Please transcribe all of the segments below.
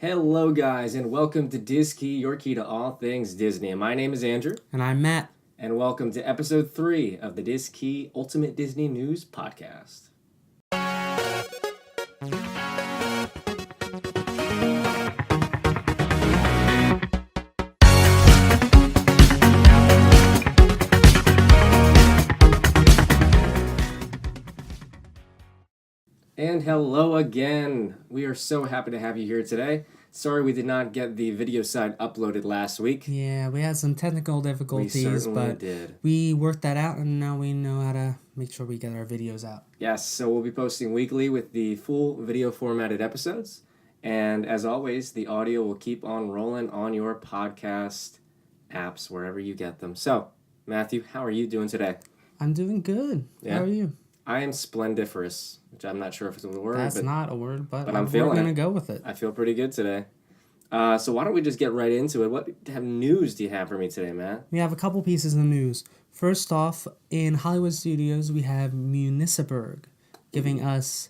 Hello, guys, and welcome to DISKEY, your key to all things Disney. And my name is Andrew. And I'm Matt. And welcome to episode 3 of the DISKEY Ultimate Disney News Podcast. And hello again. We are so happy to have you here today. Sorry we did not get the video side uploaded last week. Yeah, we had some technical difficulties, but did. We worked that out, and now we know how to make sure we get our videos out. Yes, so we'll be posting weekly with the full video formatted episodes. And as always, the audio will keep on rolling on your podcast apps, wherever you get them. So, Matthew, how are you doing today? I'm doing good. Yeah. How are you? I am splendiferous, which I'm not sure if it's a word. That's not a word, but I'm feeling we're going to go with it. I feel pretty good today. So why don't we just get right into it? What news do you have for me today, Matt? We have a couple pieces of news. First off, in Hollywood Studios, we have Municiberg giving us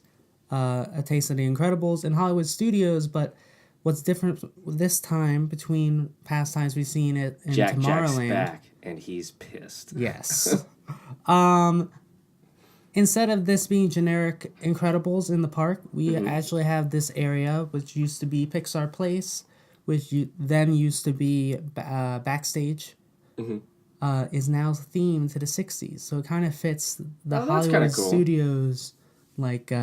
a taste of The Incredibles in Hollywood Studios, but what's different this time between past times we've seen it in Jack's Tomorrowland. back, and he's pissed. Yes. Instead of this being generic Incredibles in the park, we actually have this area, which used to be Pixar Place, which then used to be Backstage, is now themed to the 60s. So it kind of fits the Hollywood cool. Studios, like,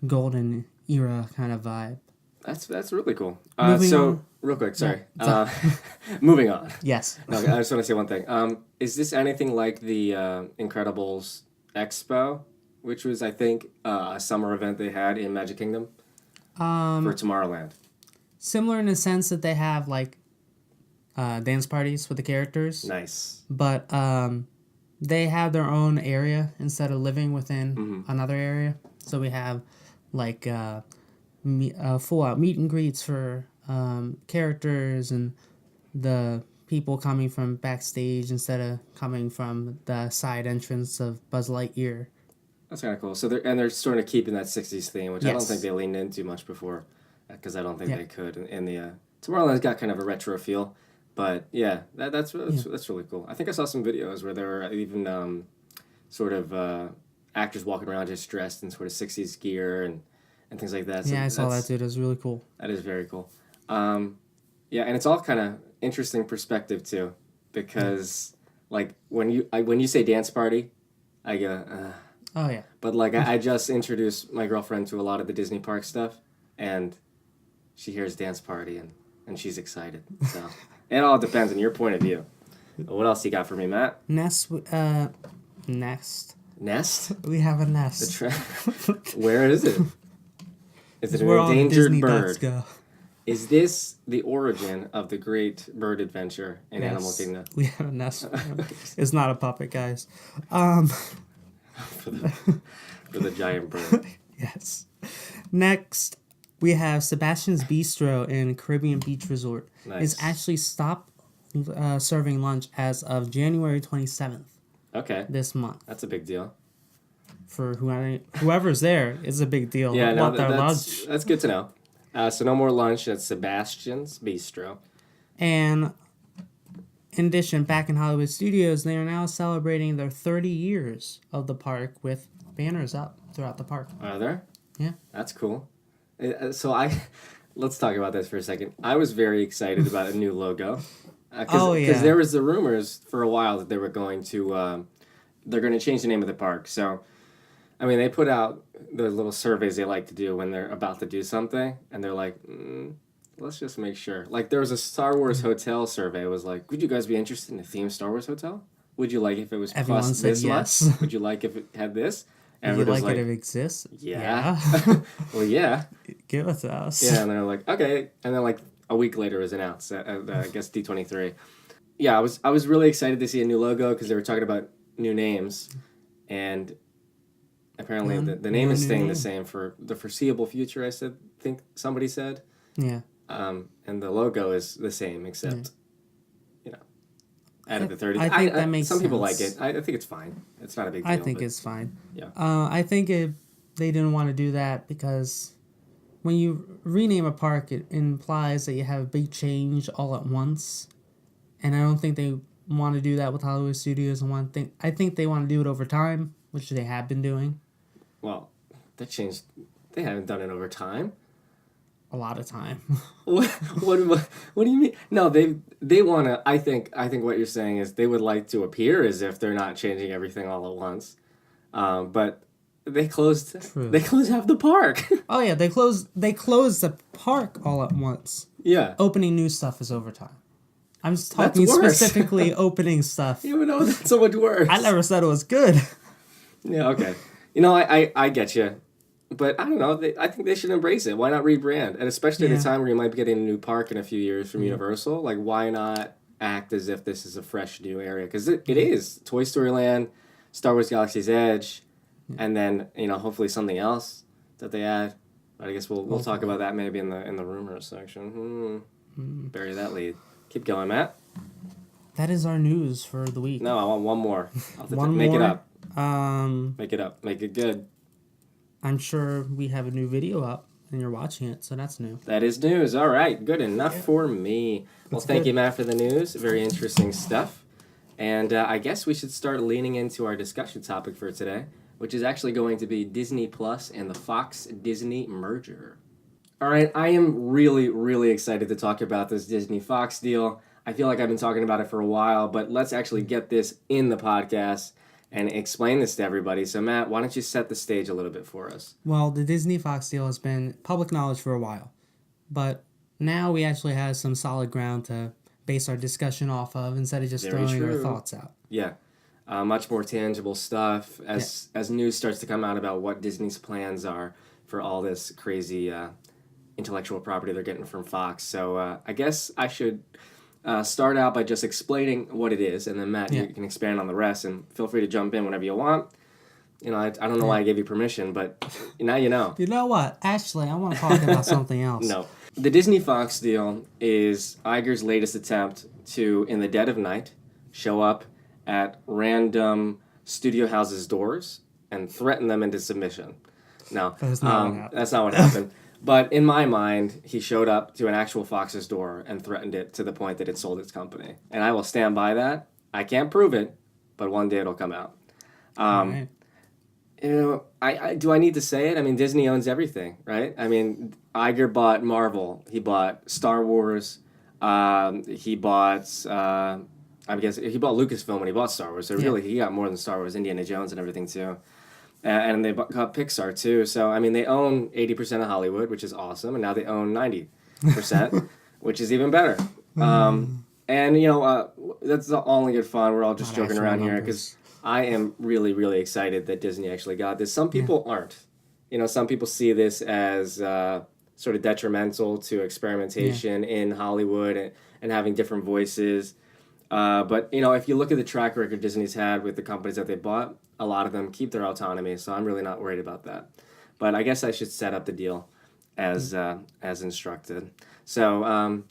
golden era kind of vibe. That's really cool. Moving on. Real quick, sorry. Moving on. Yes. No, I just want to say one thing. Is this anything like the Incredibles Expo, which was, I think, a summer event they had in Magic Kingdom for Tomorrowland? Similar in the sense that they have, like, dance parties with the characters. Nice. But they have their own area instead of living within another area. So we have, like, full-out meet and greets for characters and the people coming from backstage instead of coming from the side entrance of Buzz Lightyear. That's kind of cool. So they're sort of keeping that 60s theme, which I don't think they leaned into much before, because I don't think they could. And the Tomorrowland's got kind of a retro feel, but yeah, that's really cool. I think I saw some videos where there were even sort of actors walking around just dressed in sort of 60s gear and things like that. So yeah, I saw that too. It was really cool. That is very cool. Yeah, and it's all kind of interesting perspective too, because like when you say dance party, I go, oh yeah. But like I just introduced my girlfriend to a lot of the Disney park stuff, and she hears dance party and she's excited. So it all depends on your point of view. What else you got for me, Matt? Nest. Nest? We have a nest. Where is it? Is it an endangered bird? Go. Is this the origin of the great bird adventure in Animal Kingdom? We have a nest. It's not a puppet, guys. For the giant bird. Yes. Next, we have Sebastian's Bistro in Caribbean Beach Resort. Nice. It's actually stopped serving lunch as of January 27th. Okay. This month. That's a big deal. For whoever's there, it's a big deal. Yeah, no, lunch. That's good to know. So no more lunch at Sebastian's Bistro. And in addition, back in Hollywood Studios, they are now celebrating their 30 years of the park with banners up throughout the park. Are there? Yeah. That's cool. So let's talk about this for a second. I was very excited about a new logo. Because there was the rumors for a while that they were going to, they're going to change the name of the park. So, I mean, they put out the little surveys they like to do when they're about to do something, and they're like, let's just make sure. Like, there was a Star Wars hotel survey. It was like, would you guys be interested in a themed Star Wars hotel? Would you like if it was Everyone plus said this yes. much? Would you like if it had this? And would you like it if it exists? Yeah. Well, yeah. Give it to us. Yeah, and they're like, okay. And then, like, a week later it was announced at I guess, D23. Yeah, I was really excited to see a new logo because they were talking about new names. And apparently the name is staying the same for the foreseeable future, I think somebody said. Yeah. And the logo is the same, except, out of the 30. I think that makes some people sense. like it. I think it's fine. It's not a big deal. I think it's fine. Yeah. I think they didn't want to do that because when you rename a park, it implies that you have a big change all at once. And I don't think they want to do that with Hollywood Studios. I think they want to do it over time, which they have been doing. Well, that changed. They haven't done it over time. A lot of time. What do you mean? No, they want to. I think what you're saying is they would like to appear as if they're not changing everything all at once. But they closed. True. They closed half the park. Oh yeah, they closed the park all at once. Yeah. Opening new stuff is over time. I'm just talking specifically opening stuff. You know that's so much worse. I never said it was good. Yeah. Okay. I get you. But I don't know. I think they should embrace it. Why not rebrand? And especially at a time where you might be getting a new park in a few years from Universal. Like, why not act as if this is a fresh new area? Because it is. Toy Story Land, Star Wars Galaxy's Edge, and then hopefully something else that they add. But I guess we'll talk about that maybe in the rumors section. Bury that lead. Keep going, Matt. That is our news for the week. No, I want one more. Make it up. Make it up. Make it good. I'm sure we have a new video up and you're watching it, so that's new. That is news. All right. Good enough for me. Well, thank you, Matt, for the news. Very interesting stuff. And I guess we should start leaning into our discussion topic for today, which is actually going to be Disney Plus and the Fox-Disney merger. All right. I am really, really excited to talk about this Disney-Fox deal. I feel like I've been talking about it for a while, but let's actually get this in the podcast and explain this to everybody. So, Matt, why don't you set the stage a little bit for us? Well, the Disney-Fox deal has been public knowledge for a while. But now we actually have some solid ground to base our discussion off of instead of just throwing our thoughts out. Yeah. Much more tangible stuff as news starts to come out about what Disney's plans are for all this crazy intellectual property they're getting from Fox. So I guess I should start out by just explaining what it is, and then Matt, you can expand on the rest, and feel free to jump in whenever you want. I don't know why I gave you permission, but now you know. You know what? Actually, I want to talk about something else. No. The Disney-Fox deal is Iger's latest attempt to, in the dead of night, show up at random studio houses' doors and threaten them into submission. No, that's not what happened. But in my mind, he showed up to an actual Fox's door and threatened it to the point that it sold its company. And I will stand by that. I can't prove it, but one day it'll come out. Right. Do I need to say it? I mean, Disney owns everything, right? I mean, Iger bought Marvel. He bought Star Wars. He bought Lucasfilm when he bought Star Wars. So really, he got more than Star Wars, Indiana Jones and everything too. And they got Pixar too. So, I mean, they own 80% of Hollywood, which is awesome. And now they own 90%, which is even better. And, that's all in good fun. We're all just joking around here because I am really, really excited that Disney actually got this. Some people aren't. Some people see this as sort of detrimental to experimentation in Hollywood and having different voices. But, if you look at the track record Disney's had with the companies that they bought, a lot of them keep their autonomy, so I'm really not worried about that. But I guess I should set up the deal as instructed. So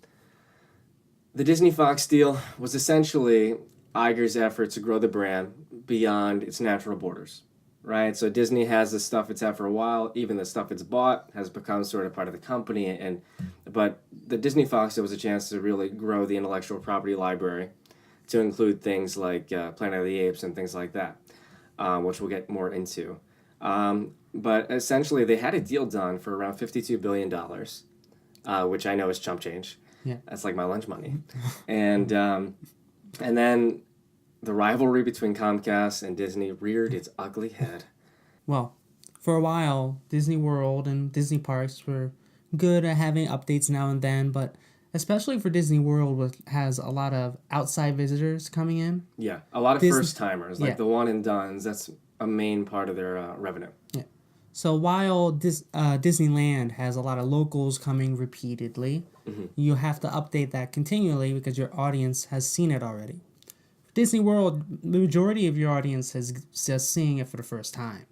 the Disney-Fox deal was essentially Iger's effort to grow the brand beyond its natural borders, right? So Disney has the stuff it's had for a while. Even the stuff it's bought has become sort of part of the company. But the Disney-Fox deal was a chance to really grow the intellectual property library to include things like Planet of the Apes and things like that. Which we'll get more into. But essentially, they had a deal done for around $52 billion, which I know is chump change. Yeah. That's like my lunch money. And then the rivalry between Comcast and Disney reared its ugly head. Well, for a while, Disney World and Disney Parks were good at having updates now and then, but especially for Disney World, which has a lot of outside visitors coming in. Yeah, a lot of first-timers, like the one and dones. That's a main part of their revenue. Yeah. So while Disneyland has a lot of locals coming repeatedly, you have to update that continually because your audience has seen it already. Disney World, the majority of your audience is just seeing it for the first time.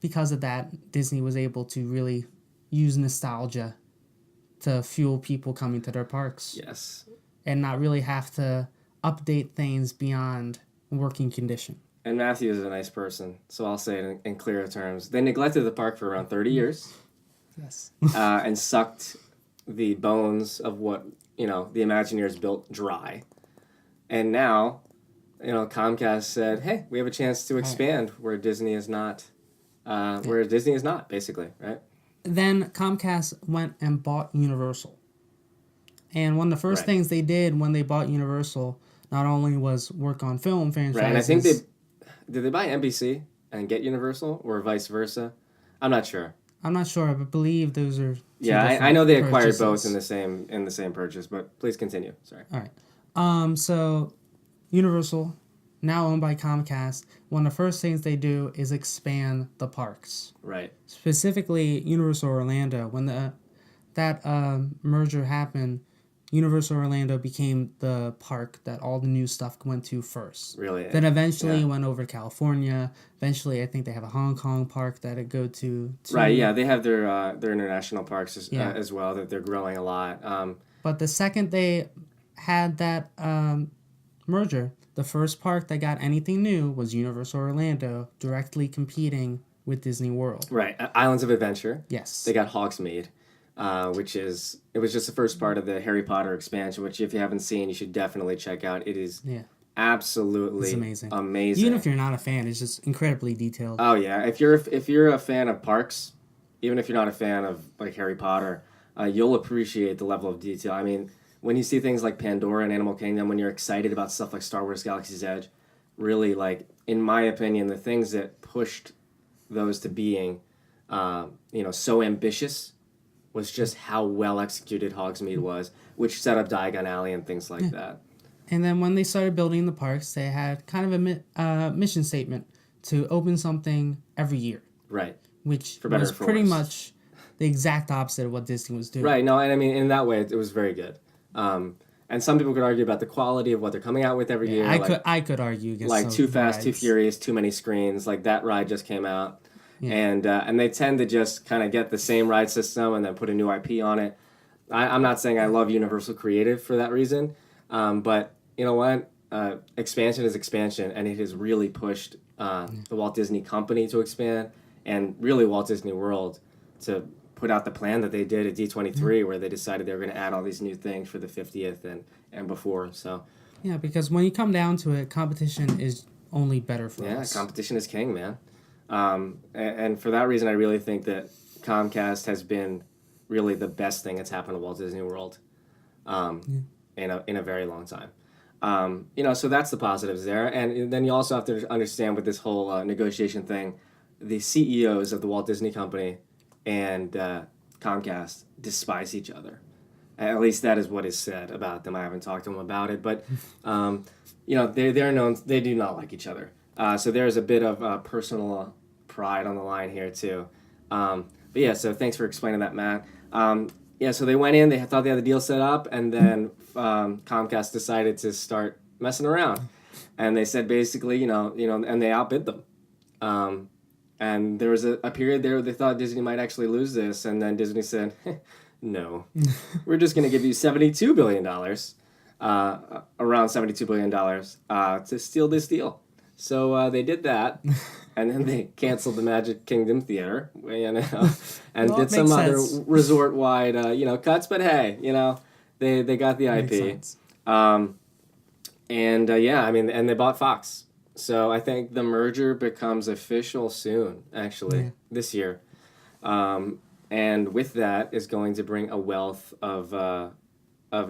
Because of that, Disney was able to really use nostalgia to fuel people coming to their parks. Yes. And not really have to update things beyond working condition. And Matthew is a nice person, so I'll say it in clearer terms. They neglected the park for around 30 years, Yes. And sucked the bones of what, the Imagineers built dry. And now, Comcast said, hey, we have a chance to expand where Disney is not, basically, right? Then Comcast went and bought Universal. And one of the first things they did when they bought Universal not only was work on film franchises. Right, and I think did they buy NBC and get Universal or vice versa? I'm not sure. I believe those are I know they acquired both in the same purchase, but please continue. Sorry. All right. So Universal, now owned by Comcast, one of the first things they do is expand the parks. Right. Specifically, Universal Orlando. When that merger happened, Universal Orlando became the park that all the new stuff went to first. Really? Then eventually went over to California. Eventually, I think they have a Hong Kong park that it go to. Right, yeah. They have their international parks as well that they're growing a lot. But the second they had that merger, the first park that got anything new was Universal Orlando, directly competing with Disney World. Right. Islands of Adventure. Yes. They got Hogsmeade. It was just the first part of the Harry Potter expansion, which if you haven't seen, you should definitely check out. It is absolutely amazing. Even if you're not a fan, it's just incredibly detailed. Oh yeah, if you're a fan of parks, even if you're not a fan of like Harry Potter, you'll appreciate the level of detail. I mean, when you see things like Pandora and Animal Kingdom, when you're excited about stuff like Star Wars Galaxy's Edge, really, like, in my opinion, the things that pushed those to being, so ambitious was just how well executed Hogsmeade was, which set up Diagon Alley and things like that. And then when they started building the parks, they had kind of a mission statement to open something every year. Right. Which was pretty much the exact opposite of what Disney was doing. Right. No, and I mean, in that way, it was very good. And some people could argue about the quality of what they're coming out with every year. I could argue against like Too Fast, Too Furious, too many screens. Like that ride just came out. Yeah. And they tend to just kind of get the same ride system and then put a new IP on it. I'm not saying I love Universal Creative for that reason, but you know what? Expansion is expansion, and it has really pushed the Walt Disney Company to expand, and really Walt Disney World to put out the plan that they did at D23, where they decided they were going to add all these new things for the 50th and before. So yeah, because when you come down to it, competition is only better for us. Yeah, competition is king, man. And for that reason, I really think that Comcast has been really the best thing that's happened to Walt Disney World in a very long time. So that's the positives there. And then you also have to understand with this whole negotiation thing, the CEOs of the Walt Disney Company and Comcast despise each other. At least that is what is said about them. I haven't talked to them about it, but they're known. They do not like each other. So there's a bit of personal pride on the line here too. But yeah, so thanks for explaining that, Matt. So they went in. They thought they had the deal set up, and then Comcast decided to start messing around, and they said basically, and they outbid them. And there was a period there where they thought Disney might actually lose this, and then Disney said, no, we're just going to give you $72 billion, around $72 billion, to steal this deal. So they did that, and then they canceled the Magic Kingdom Theater, and did some other resort-wide, cuts. But hey, they got the IP. And they bought Fox. So I think the merger becomes official soon, actually, this year. And with that is going to bring a wealth of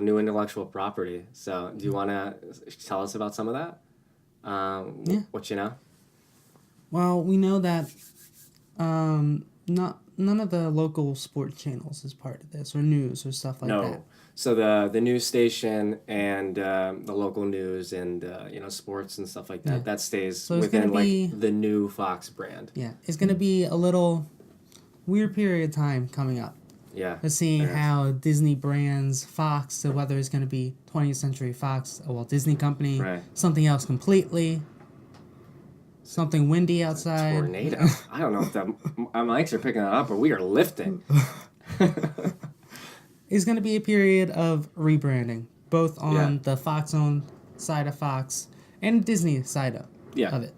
new intellectual property. So do you want to tell us about some of that? What you know? Well, we know that none of the local sports channels is part of this, or news or stuff like that. So the news station and the local news and sports and stuff like that that stays within the new Fox brand. Yeah, it's gonna be a little weird period of time coming up. Yeah, to seeing how Disney brands Fox, so whether it's gonna be 20th Century Fox, a Walt Disney Company, something else completely. Something windy outside. Tornado. I don't know if our mics are picking that up, but we are lifting. It's going to be a period of rebranding, both on the Fox-owned side of Fox and Disney side of it.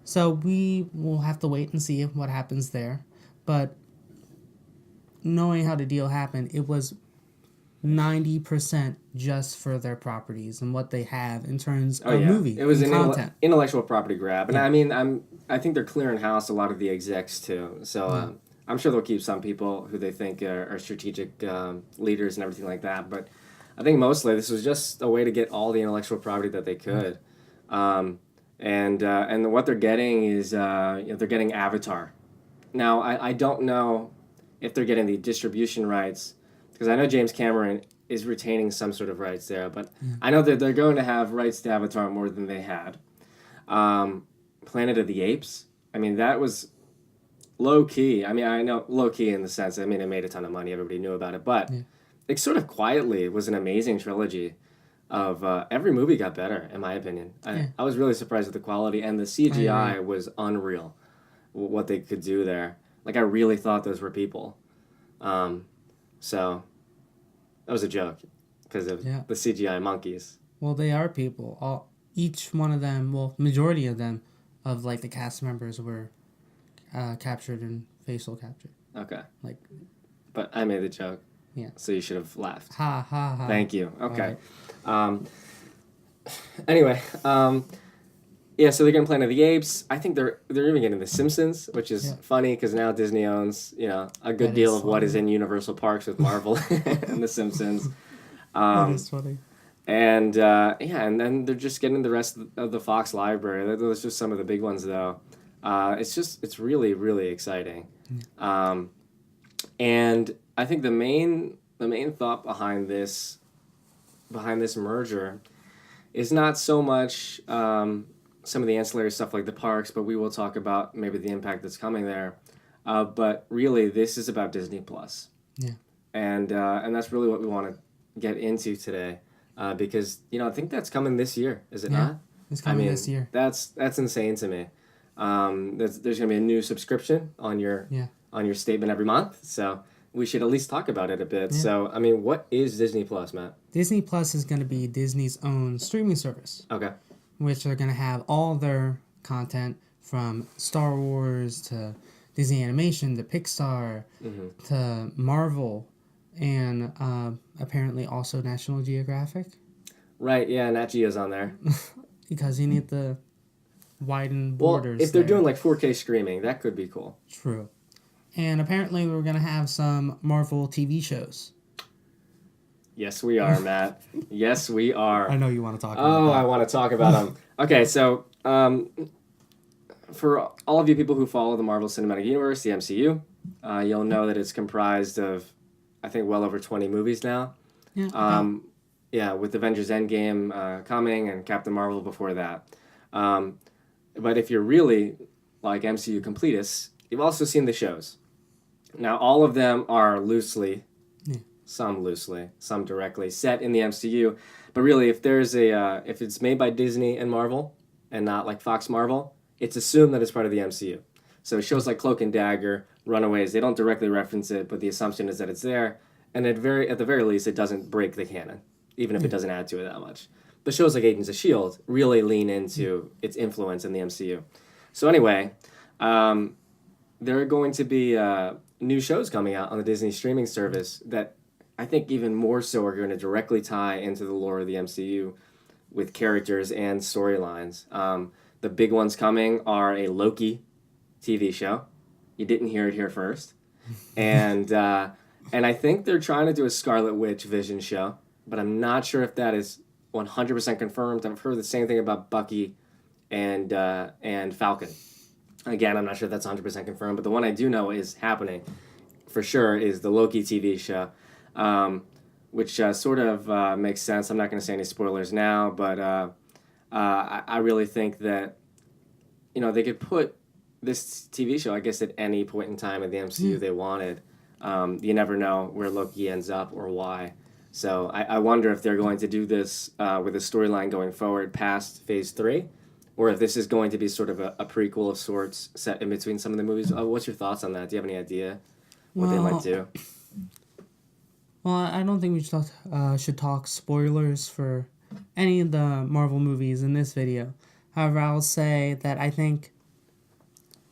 So we will have to wait and see what happens there. But knowing how the deal happened, it was 90% just for their properties and what they have in terms of movie it was and an content. Intellectual property grab, and I mean, I think they're clearing house a lot of the execs too. So I'm sure they'll keep some people who they think are strategic leaders and everything like that. But I think mostly this was just a way to get all the intellectual property that they could, and what they're getting is they're getting Avatar. Now I don't know if they're getting the distribution rights, because I know James Cameron is retaining some sort of rights there, but I know that they're going to have rights to Avatar more than they had. Planet of the Apes, I mean, that was low key. I mean, I know low key in the sense, I mean, it made a ton of money, everybody knew about it, but it sort of quietly was an amazing trilogy of every movie got better, in my opinion. I was really surprised with the quality, and the CGI was unreal, what they could do there. Like, I really thought those were people. So that was a joke because of the CGI monkeys. Well, they are people. Each one of them, well, majority of them, of like the cast members were captured in facial capture. Okay. Like, but I made the joke. Yeah. So you should have laughed. Ha ha ha. Thank you. Okay. Right. Anyway, yeah, so they're getting Planet of the Apes. I think they're even getting The Simpsons, which is funny because now Disney owns a good deal of what is in Universal Parks with Marvel and The Simpsons. That is funny. And and then they're just getting the rest of the Fox library. Those are just some of the big ones, though. It's really, really exciting. And I think the main thought behind this merger is not so much some of the ancillary stuff like the parks, but we will talk about maybe the impact that's coming there. But really, this is about Disney Plus. Yeah. And that's really what we want to get into today, because I think that's coming this year, is it not? It's coming this year. That's insane to me. There's going to be a new subscription on your statement every month, so we should at least talk about it a bit. Yeah. So, I mean, what is Disney Plus, Matt? Disney Plus is going to be Disney's own streaming service. Okay. Which are going to have all their content from Star Wars to Disney Animation to Pixar to Marvel and apparently also National Geographic. Right, yeah, Nat Geo's on there. Because you need the widened borders. Well, if they're doing like 4K streaming, that could be cool. True. And apparently we're going to have some Marvel TV shows. Yes, we are, Matt. Yes, we are. I know you want to talk about that. Oh, I want to talk about them. Okay, so for all of you people who follow the Marvel Cinematic Universe, the MCU, you'll know that it's comprised of, I think, well over 20 movies now. Yeah. With Avengers Endgame coming and Captain Marvel before that. But if you're really like MCU completists, you've also seen the shows. Now, all of them are loosely, some directly, set in the MCU. But really, if there's if it's made by Disney and Marvel, and not like Fox Marvel, it's assumed that it's part of the MCU. So shows like Cloak and Dagger, Runaways, they don't directly reference it, but the assumption is that it's there. And at the very least, it doesn't break the canon, even if it doesn't add to it that much. But shows like Agents of S.H.I.E.L.D. really lean into its influence in the MCU. So anyway, there are going to be new shows coming out on the Disney streaming service that I think even more so are going to directly tie into the lore of the MCU with characters and storylines. The big ones coming are a Loki TV show. You didn't hear it here first. And I think they're trying to do a Scarlet Witch Vision show, but I'm not sure if that is 100% confirmed. I've heard the same thing about Bucky and Falcon. Again, I'm not sure if that's 100% confirmed, but the one I do know is happening for sure is the Loki TV show. Which sort of makes sense. I'm not going to say any spoilers now, but I really think that they could put this TV show, I guess, at any point in time in the MCU they wanted. You never know where Loki ends up or why. So I wonder if they're going to do this with a storyline going forward past Phase 3, or if this is going to be sort of a prequel of sorts set in between some of the movies. What's your thoughts on that? Do you have any idea what they might do? Well, I don't think we should talk spoilers for any of the Marvel movies in this video. However, I'll say that I think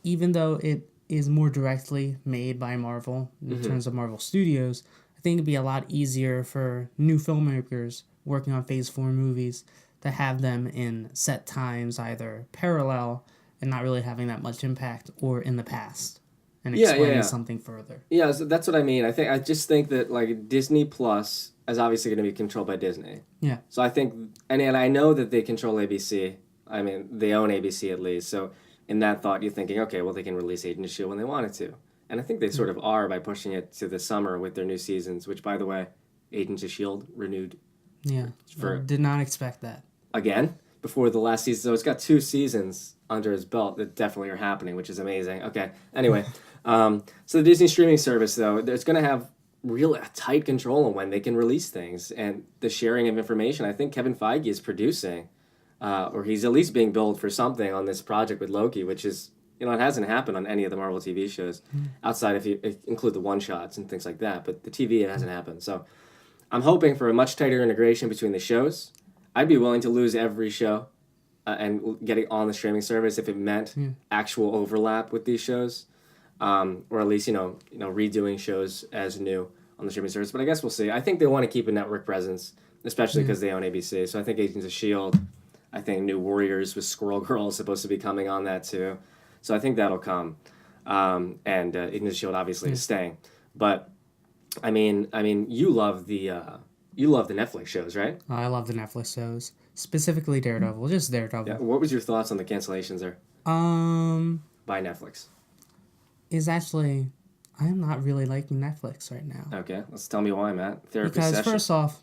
even though it is more directly made by Marvel in terms of Marvel Studios, I think it'd be a lot easier for new filmmakers working on Phase 4 movies to have them in set times, either parallel and not really having that much impact, or in the past and explaining something further. Yeah, so that's what I mean. I just think that like Disney Plus is obviously going to be controlled by Disney. Yeah. So I think, and I know that they control ABC. I mean, they own ABC at least. So in that thought, you're thinking, okay, well, they can release Agent of S.H.I.E.L.D. when they wanted to. And I think they sort of are by pushing it to the summer with their new seasons, which, by the way, Agents of S.H.I.E.L.D. renewed. Yeah. I did not expect that. Again, before the last season. So it's got 2 seasons under his belt that definitely are happening, which is amazing. Okay, anyway. So the Disney streaming service, though, it's going to have real tight control on when they can release things and the sharing of information. I think Kevin Feige is producing, or he's at least being billed for something on this project with Loki, which is, it hasn't happened on any of the Marvel TV shows, outside if you include the one-shots and things like that. But the TV, it hasn't happened. So I'm hoping for a much tighter integration between the shows. I'd be willing to lose every show and get it on the streaming service if it meant actual overlap with these shows. Or at least, redoing shows as new on the streaming service. But I guess we'll see. I think they want to keep a network presence, especially because they own ABC. So I think Agents of S.H.I.E.L.D., I think New Warriors with Squirrel Girl is supposed to be coming on that too. So I think that'll come. And Agents of S.H.I.E.L.D. obviously is staying. But, I mean, you love the Netflix shows, right? I love the Netflix shows. Specifically Daredevil. Just Daredevil. Yeah. What was your thoughts on the cancellations there? By Netflix. Is actually, I am not really liking Netflix right now. Okay, let's tell me why, Matt. Therapy because session. First off,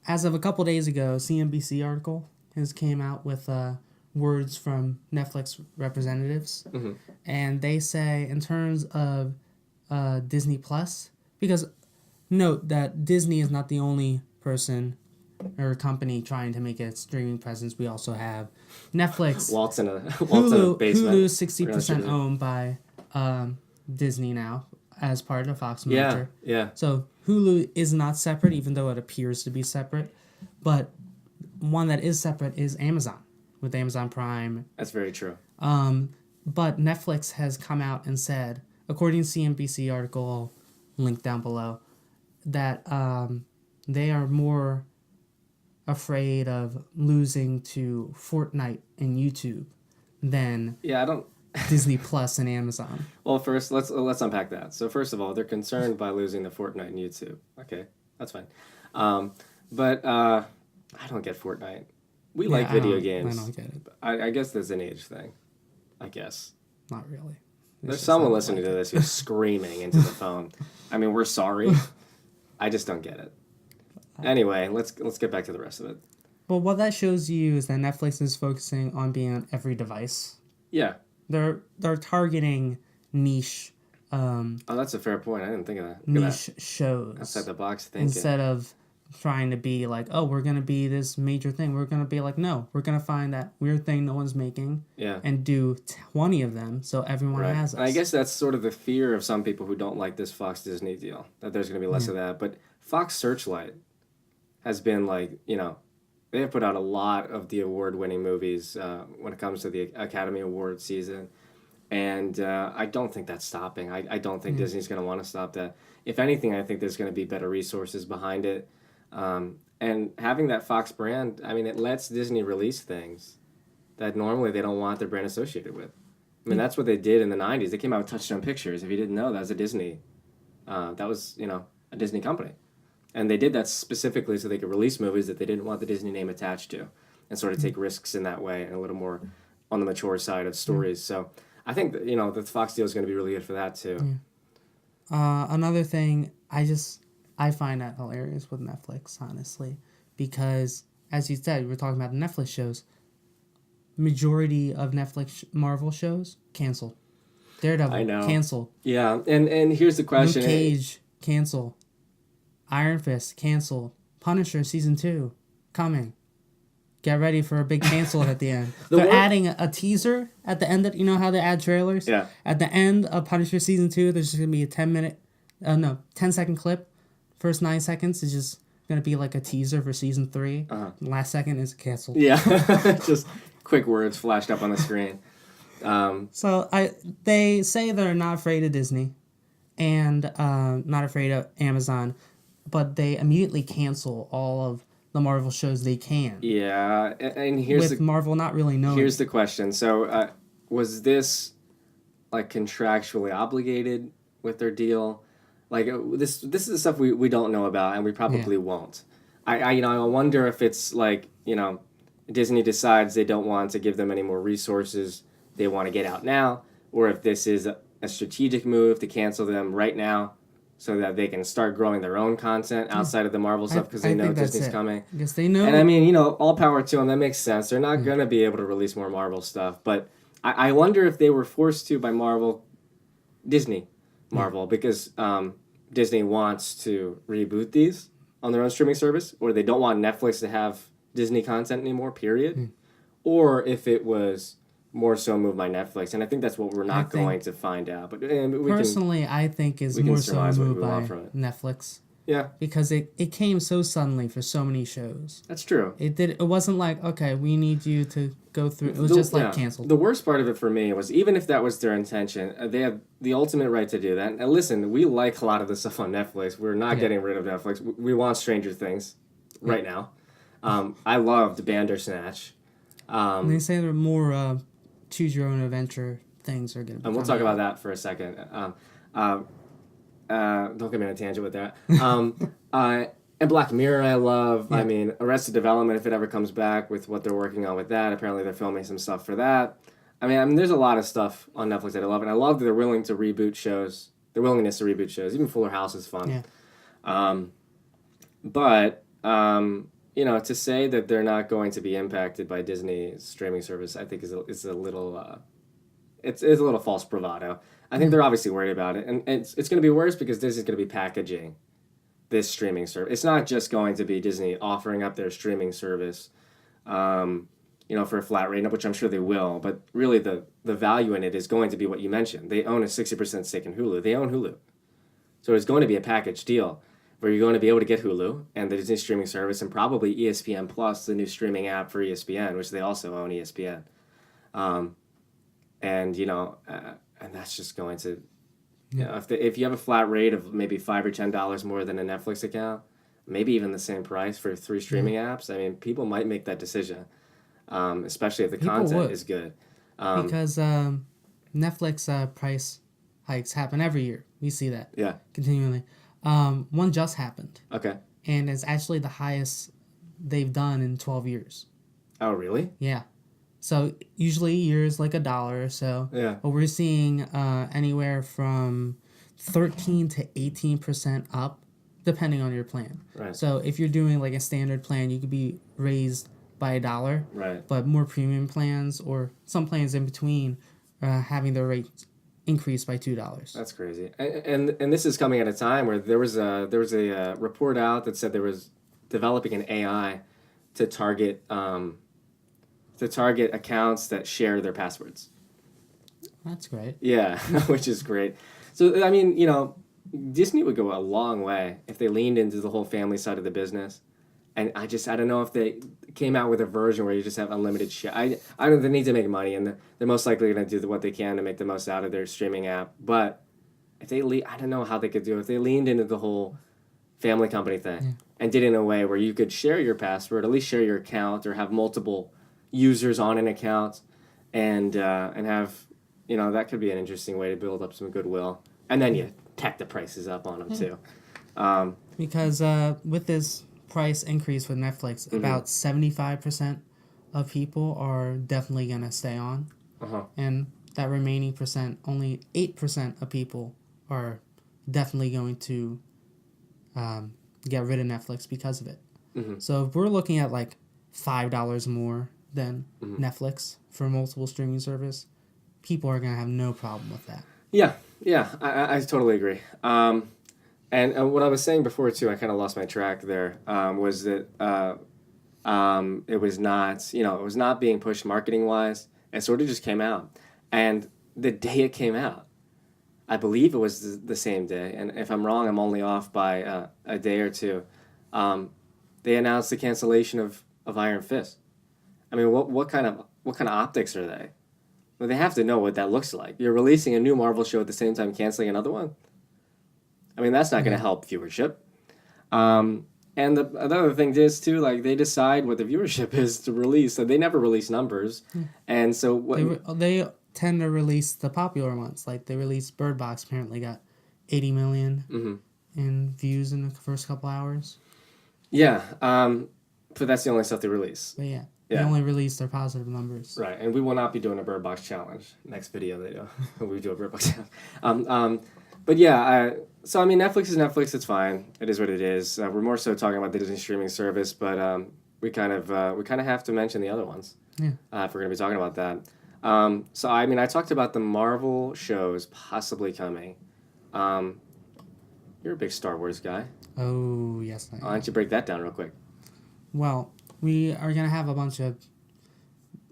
as of a couple days ago, CNBC article has came out with words from Netflix representatives, and they say in terms of Disney Plus, because note that Disney is not the only person or company trying to make a streaming presence. We also have Netflix. Walt's in a Hulu, basement. Hulu is 60% owned by Disney now as part of the Fox merger. Yeah. So Hulu is not separate, even though it appears to be separate. But one that is separate is Amazon, with Amazon Prime. That's very true. But Netflix has come out and said, according to CNBC article, linked down below, that they are more afraid of losing to Fortnite and YouTube than Disney Plus and Amazon. Well, first let's unpack that. So first of all, they're concerned by losing to Fortnite and YouTube. Okay, that's fine. But I don't get Fortnite. We like video games. I don't get it. I guess there's an age thing. I guess. Not really. There's someone listening to this who's screaming into the phone. I mean, we're sorry. I just don't get it. Anyway, let's get back to the rest of it. Well, what that shows you is that Netflix is focusing on being on every device. Yeah. They're targeting niche. That's a fair point. I didn't think of that. Niche shows. Outside the box thinking. Instead of trying to be like, oh, we're going to be this major thing. We're going to be like, no, we're going to find that weird thing no one's making. Yeah. And do 20 of them so everyone has us. And I guess that's sort of the fear of some people who don't like this Fox Disney deal, that there's going to be less of that. But Fox Searchlight has been like, they have put out a lot of the award-winning movies when it comes to the Academy Award season. And I don't think that's stopping. I don't think Disney's going to want to stop that. If anything, I think there's going to be better resources behind it. And having that Fox brand, I mean, it lets Disney release things that normally they don't want their brand associated with. I mean, that's what they did in the 90s. They came out with Touchstone Pictures. If you didn't know, that was a Disney. That was, a Disney company. And they did that specifically so they could release movies that they didn't want the Disney name attached to and sort of take risks in that way and a little more on the mature side of stories. So I think that, the Fox deal is going to be really good for that too. Another thing, I find that hilarious with Netflix, honestly, because as you said, we're talking about the Netflix shows. Majority of Netflix Marvel shows canceled. Daredevil canceled. Yeah, and here's the question. Luke Cage canceled. Iron Fist canceled. Punisher season 2 coming. Get ready for a big cancel at the end. They're adding a teaser at the end. You know how they add trailers? Yeah. At the end of Punisher season 2, there's just gonna be a 10-second clip. First 9 seconds is just gonna be like a teaser for season 3. Last second is canceled. Yeah, just quick words flashed up on the screen. So they say they're not afraid of Disney, and not afraid of Amazon, but they immediately cancel all of the Marvel shows they can. Yeah, and with Marvel not really knowing. Here's the question. So, was this like contractually obligated with their deal? Like this is the stuff we don't know about, and we probably won't. I wonder if it's like, Disney decides they don't want to give them any more resources, they want to get out now, or if this is a strategic move to cancel them right now so that they can start growing their own content outside of the Marvel stuff because they know Disney's coming. I guess they know. And I mean, all power to them. That makes sense. They're not going to be able to release more Marvel stuff. But I wonder if they were forced to by Disney Marvel, because Disney wants to reboot these on their own streaming service, or they don't want Netflix to have Disney content anymore, period. Or if it was more so moved by Netflix, and I think that's what we're not going to find out. But I think is more so moved by Netflix. Yeah, because it came so suddenly for so many shows. That's true. It wasn't like, okay, we need you to go through. It was just like canceled. The worst part of it for me was, even if that was their intention, they have the ultimate right to do that. And listen, we like a lot of the stuff on Netflix. We're not getting rid of Netflix. We want Stranger Things right now. I loved Bandersnatch. And they say there are more choose your own adventure things are going to be. And we'll talk about that for a second. Don't get me on a tangent with that. And Black Mirror I love. Yeah. I mean, Arrested Development, if it ever comes back, with what they're working on with that. Apparently they're filming some stuff for that. I mean, there's a lot of stuff on Netflix that I love. And I love that they're willing to reboot shows. Their willingness to reboot shows. Even Fuller House is fun. Yeah. But to say that they're not going to be impacted by Disney's streaming service, I think is a little it's a little false bravado. I think they're obviously worried about it, and it's going to be worse because Disney's going to be packaging this streaming service. It's not just going to be Disney offering up their streaming service, for a flat rate, which I'm sure they will. But really, the value in it is going to be what you mentioned. They own a 60% stake in Hulu. They own Hulu, so it's going to be a package deal where you're going to be able to get Hulu and the Disney streaming service, and probably ESPN Plus, the new streaming app for ESPN, which they also own ESPN. And that's just going to, if you have a flat rate of maybe $5 or $10 more than a Netflix account, maybe even the same price for 3 streaming apps, I mean, people might make that decision, especially if the content is good. Because Netflix price hikes happen every year. We see that. Yeah. Continually. One just happened. Okay. And it's actually the highest they've done in 12 years. Oh, really? Yeah. So usually a year is like $1 or so. Yeah. But we're seeing anywhere from 13 to 18% up, depending on your plan. Right. So if you're doing like a standard plan, you could be raised by $1. Right. But more premium plans, or some plans in between, having their rate increased by $2. That's crazy. And this is coming at a time where there was a report out that said there was developing an AI to target accounts that share their passwords. That's great. Yeah, which is great. So, I mean, Disney would go a long way if they leaned into the whole family side of the business. And I don't know if they came out with a version where you just have unlimited share. I don't. They need to make money, and they're most likely going to do what they can to make the most out of their streaming app. But if they I don't know how they could do it. If they leaned into the whole family company thing and did it in a way where you could share your password, at least share your account, or have multiple users on an account, and have, that could be an interesting way to build up some goodwill. And then you tack the prices up on them too. Because with this price increase with Netflix, about 75% of people are definitely going to stay on. And that remaining percent, only 8% of people are definitely going to get rid of Netflix because of it. So if we're looking at like $5 more than Netflix for multiple streaming service, people are going to have no problem with that. Yeah, I totally agree. And what I was saying before too, I kind of lost my track there, was that it was not being pushed marketing wise. It sort of just came out, and the day it came out, I believe it was the same day, and if I'm wrong, I'm only off by a day or two. They announced the cancellation of Iron Fist. I mean, what kind of optics are they? Well, they have to know what that looks like. You're releasing a new Marvel show at the same time canceling another one. I mean, that's not going to help viewership. And the other thing is too, like they decide what the viewership is to release. So they never release numbers, and so they tend to release the popular ones. Like they released Bird Box. Apparently got 80 million in views in the first couple hours. Yeah, but that's the only stuff they release. But yeah. They only release their positive numbers. Right, and we will not be doing a Bird Box challenge. Next video they do. We do a Bird Box challenge. But yeah, so I mean, Netflix is Netflix. It's fine. It is what it is. We're more so talking about the Disney streaming service, but we kind of have to mention the other ones. Yeah. If we're going to be talking about that. So I mean, I talked about the Marvel shows possibly coming. You're a big Star Wars guy. Oh yes. Why don't you break that down real quick? Well, we are going to have a bunch of...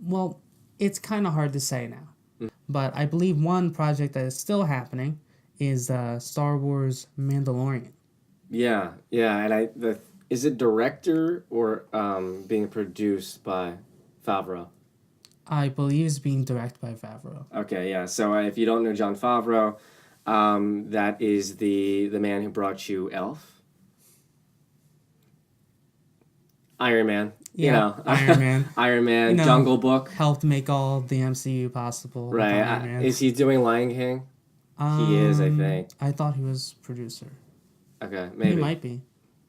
Well, it's kind of hard to say now. But I believe one project that is still happening is Star Wars Mandalorian. Yeah, and is it director or being produced by Favreau? I believe it's being directed by Favreau. Okay, yeah. So if you don't know Jon Favreau, that is the man who brought you Elf. Iron Man. Iron Man. Iron Man, Jungle Book. Helped make all the MCU possible. Right. Is he doing Lion King? He is, I think. I thought he was producer. Okay, maybe. He might be.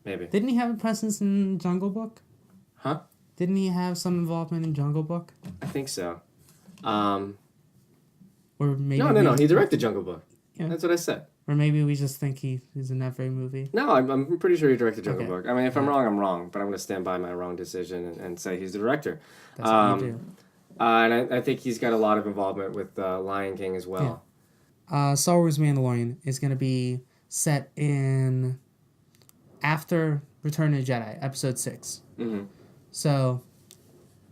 Maybe. Didn't he have a presence in Jungle Book? Huh? Didn't he have some involvement in Jungle Book? I think so. Or maybe No. He directed Jungle Book. Yeah. That's what I said. Or maybe we just think he's in every movie. No, I'm pretty sure he directed Jungle Book. I mean, if I'm wrong, I'm wrong. But I'm going to stand by my wrong decision and say he's the director. That's what you do. And I think he's got a lot of involvement with Lion King as well. Yeah. Star Wars Mandalorian is going to be set in after Return of the Jedi, Episode 6. Mm-hmm. So,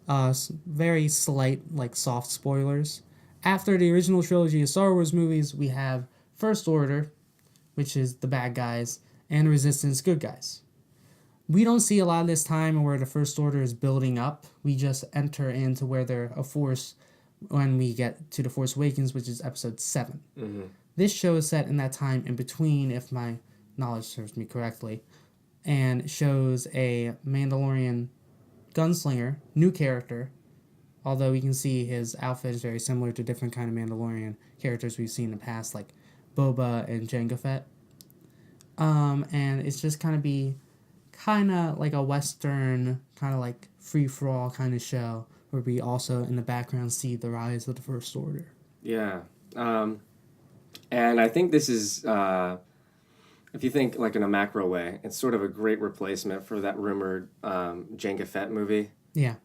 very slight, soft spoilers. After the original trilogy of Star Wars movies, we have First Order, which is the bad guys, and Resistance, good guys. We don't see a lot of this time where the First Order is building up. We just enter into where they're a force when we get to The Force Awakens, which is Episode 7. Mm-hmm. This show is set in that time in between, if my knowledge serves me correctly, and shows a Mandalorian gunslinger, new character, although we can see his outfit is very similar to different kind of Mandalorian characters we've seen in the past, like Boba and Jango Fett. And it's just kind of like a Western, kind of like free-for-all kind of show, where we also in the background see the rise of the First Order. Yeah. And I think this is, if you think like in a macro way, it's sort of a great replacement for that rumored Jango Fett movie. Yeah.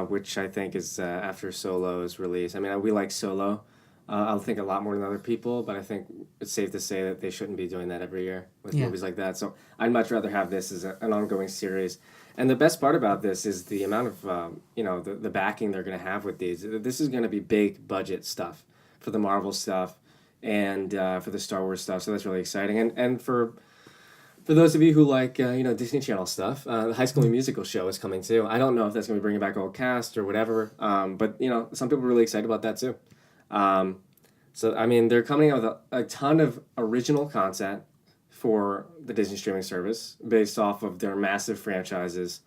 Which I think is after Solo's release. I mean, we like Solo. I'll think a lot more than other people, but I think it's safe to say that they shouldn't be doing that every year with movies like that. So I'd much rather have this as an ongoing series. And the best part about this is the amount of, the backing they're going to have with these. This is going to be big budget stuff for the Marvel stuff and for the Star Wars stuff. So that's really exciting. And for those of you who like, Disney Channel stuff, the High School Musical show is coming too. I don't know if that's going to be bringing back old cast or whatever, but, some people are really excited about that too. So, I mean, they're coming out with a ton of original content for the Disney streaming service based off of their massive franchises.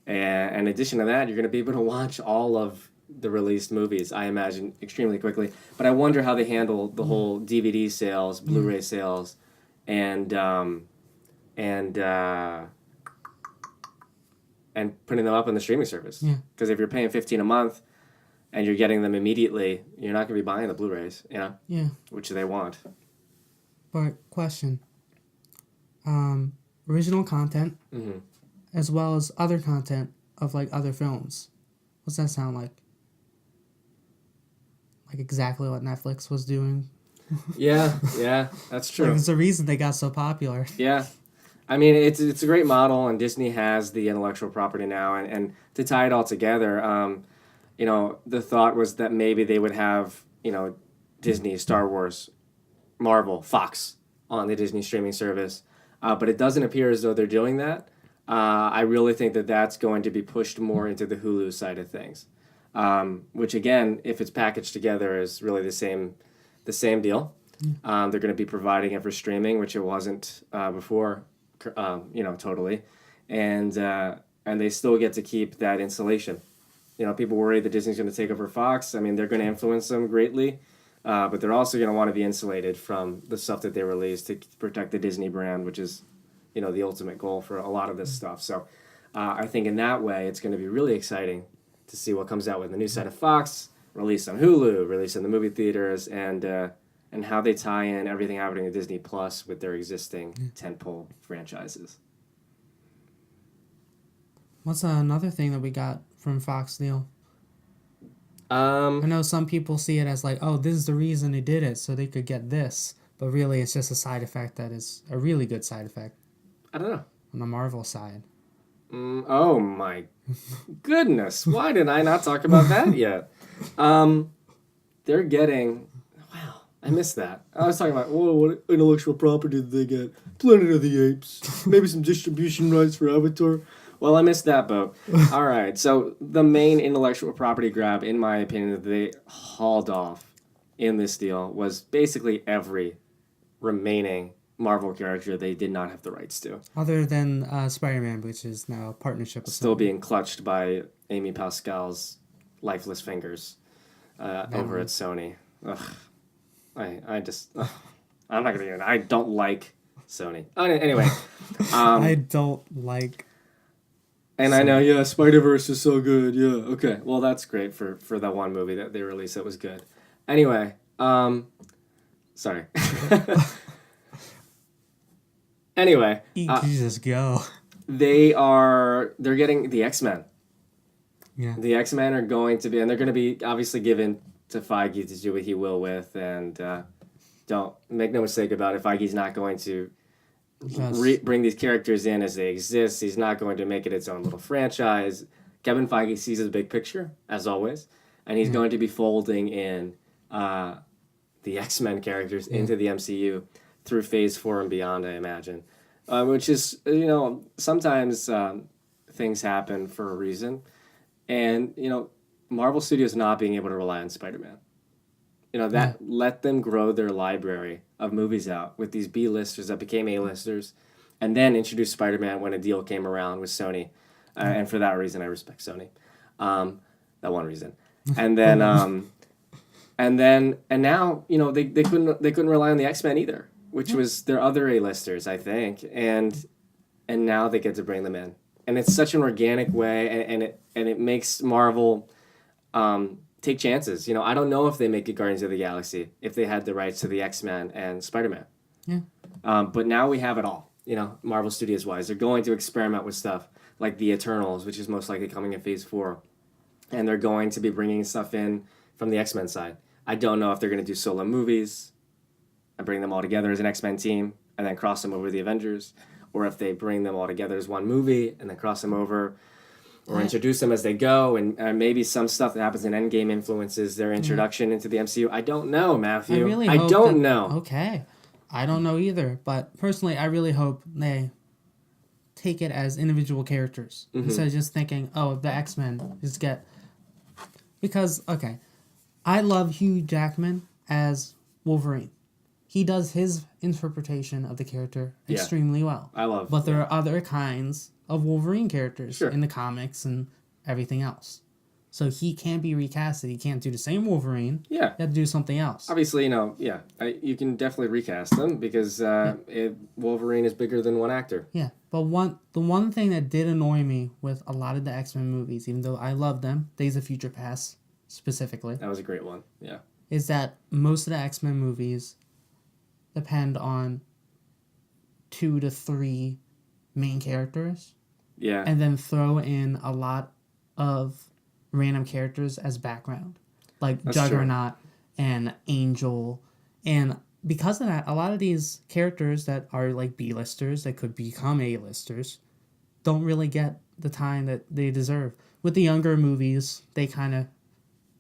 And in addition to that, you're going to be able to watch all of the released movies, I imagine, extremely quickly. But I wonder how they handle the whole DVD sales, Blu-ray sales, and putting them up on the streaming service. Because if you're paying $15 a month and you're getting them immediately, you're not going to be buying the Blu-rays, Yeah. which they want. But question. Original content, as well as other content of other films. What's that sound like? Like exactly what Netflix was doing? Yeah, that's true. It's the reason they got so popular. Yeah. I mean, it's a great model, and Disney has the intellectual property now, and to tie it all together, the thought was that maybe they would have, Disney, Star Wars, Marvel, Fox on the Disney streaming service, but it doesn't appear as though they're doing that. I really think that that's going to be pushed more into the Hulu side of things. which again, if it's packaged together, is really the same deal. They're going to be providing it for streaming, which it wasn't before, totally, and they still get to keep that insulation. People worry that Disney's going to take over Fox. I mean, they're going to influence them greatly, but they're also going to want to be insulated from the stuff that they release to protect the Disney brand, which is, the ultimate goal for a lot of this stuff. So I think in that way, it's going to be really exciting to see what comes out with the new side of Fox, release on Hulu, release in the movie theaters, and how they tie in everything happening to Disney Plus with their existing tentpole franchises. What's another thing that we got from Fox, Neil? I know some people see it as like, oh, this is the reason they did it, so they could get this. But really, it's just a side effect that is a really good side effect. I don't know. On the Marvel side. Oh, my goodness. Why did I not talk about that yet? They're getting... Wow, I missed that. I was talking about, what intellectual property did they get? Planet of the Apes. Maybe some distribution rights for Avatar. Well, I missed that boat. All right, so the main intellectual property grab, in my opinion, that they hauled off in this deal was basically every remaining Marvel character they did not have the rights to. Other than Spider-Man, which is now a partnership with Still being clutched by Amy Pascal's lifeless fingers over at Sony. Ugh. I just... Ugh. I'm not going to get it. I don't like Sony. Anyway. I don't like... And I know, yeah, Spider-Verse is so good. Yeah, okay. Well, that's great for that one movie that they released that was good. Anyway, sorry. Anyway. Jesus, go. They're getting the X-Men. Yeah. The X-Men are going to be, and they're going to be obviously given to Feige to do what he will with, and don't make no mistake about it, Feige's not going to bring these characters in as they exist. He's not going to make it its own little franchise. Kevin Feige sees the big picture, as always, and he's going to be folding in the X-Men characters into the MCU through Phase 4 and beyond, I imagine. Which is, sometimes things happen for a reason. And, Marvel Studios not being able to rely on Spider-Man. Let them grow their library of movies out with these B-listers that became A-listers, and then introduce Spider-Man when a deal came around with Sony. And for that reason, I respect Sony. That one reason. And then, and now, they couldn't rely on the X-Men either, which was their other A-listers, I think. And now they get to bring them in. And it's such an organic way, and it makes Marvel take chances. I don't know if they make it Guardians of the Galaxy if they had the rights to the X-Men and Spider-Man. Yeah. But now we have it all, Marvel Studios wise. They're going to experiment with stuff like the Eternals, which is most likely coming in Phase 4. And they're going to be bringing stuff in from the X-Men side. I don't know if they're going to do solo movies and bring them all together as an X-Men team and then cross them over the Avengers, or if they bring them all together as one movie and then cross them over, or introduce them as they go, and maybe some stuff that happens in Endgame influences their introduction into the MCU. I don't know, Matthew. I don't know. Okay. I don't know either, but personally, I really hope they take it as individual characters instead of just thinking, oh, the X-Men just get... Because, okay, I love Hugh Jackman as Wolverine. He does his interpretation of the character extremely well. But there are other kinds of Wolverine characters in the comics and everything else. So he can't be recasted. He can't do the same Wolverine. Yeah. You have to do something else. Obviously, you can definitely recast them because Wolverine is bigger than one actor. Yeah, but the one thing that did annoy me with a lot of the X-Men movies, even though I love them, Days of Future Past specifically. That was a great one, yeah. Is that most of the X-Men movies depend on 2 to 3 main characters. Yeah. And then throw in a lot of random characters as background. Like That's Juggernaut and Angel. And because of that, a lot of these characters that are like B-listers that could become A-listers don't really get the time that they deserve. With the younger movies, they kind of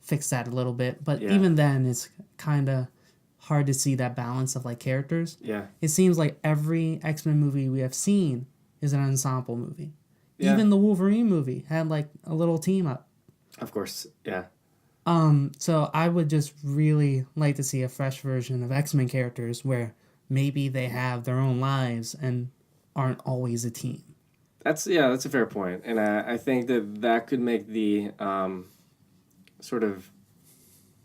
fix that a little bit. But even then, it's kind of hard to see that balance of like characters. Yeah. It seems like every X-Men movie we have seen is an ensemble movie. Yeah. Even the Wolverine movie had like a little team up. Of course, yeah. So I would just really like to see a fresh version of X-Men characters where maybe they have their own lives and aren't always a team. That's a fair point, and I think that could make the sort of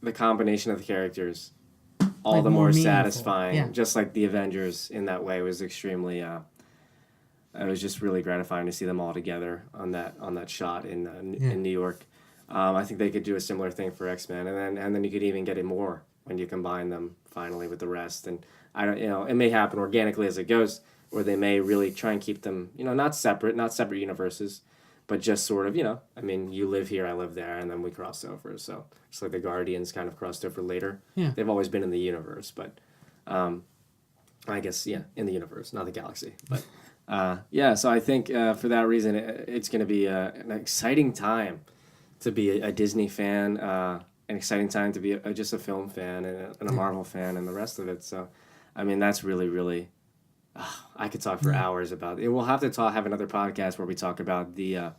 the combination of the characters all Like the more more meaningful. Yeah. satisfying. Just like the Avengers in that way was extremely. It was just really gratifying to see them all together on that shot in New York. I think they could do a similar thing for X-Men, and then you could even get it more when you combine them finally with the rest. And I don't, it may happen organically as it goes, or they may really try and keep them, not separate universes, but just sort of, I mean, you live here, I live there, and then we cross over. So it's like the Guardians kind of crossed over later. Yeah. They've always been in the universe, but I guess in the universe, not the galaxy, but. So I think for that reason, it's going to be an exciting time to be a Disney fan, an exciting time to be just a film fan and a Marvel fan and the rest of it. So, I mean, that's really, really, I could talk for hours about it. We'll have to have another podcast where we talk about the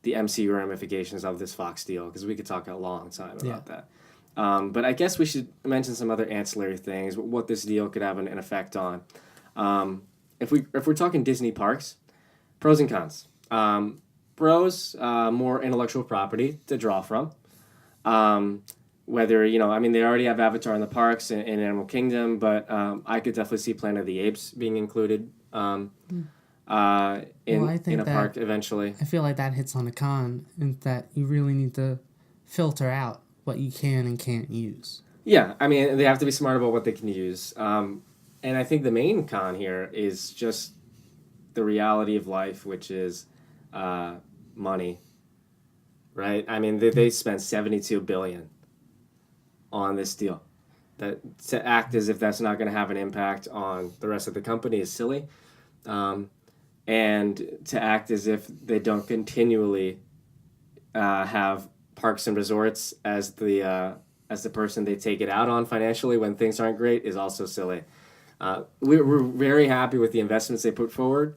MCU ramifications of this Fox deal, because we could talk a long time about that. But I guess we should mention some other ancillary things, what this deal could have an effect on. If we're talking Disney parks, pros and cons. Pros, more intellectual property to draw from. Whether, I mean, they already have Avatar in the parks in Animal Kingdom, but I could definitely see Planet of the Apes being included in a park eventually. I feel like that hits on a con, in that you really need to filter out what you can and can't use. Yeah, I mean, they have to be smart about what they can use. And I think the main con here is just the reality of life, which is money, right? I mean, they spent $72 billion on this deal. That to act as if that's not going to have an impact on the rest of the company is silly, and to act as if they don't continually have parks and resorts as the person they take it out on financially when things aren't great is also silly. We're very happy with the investments they put forward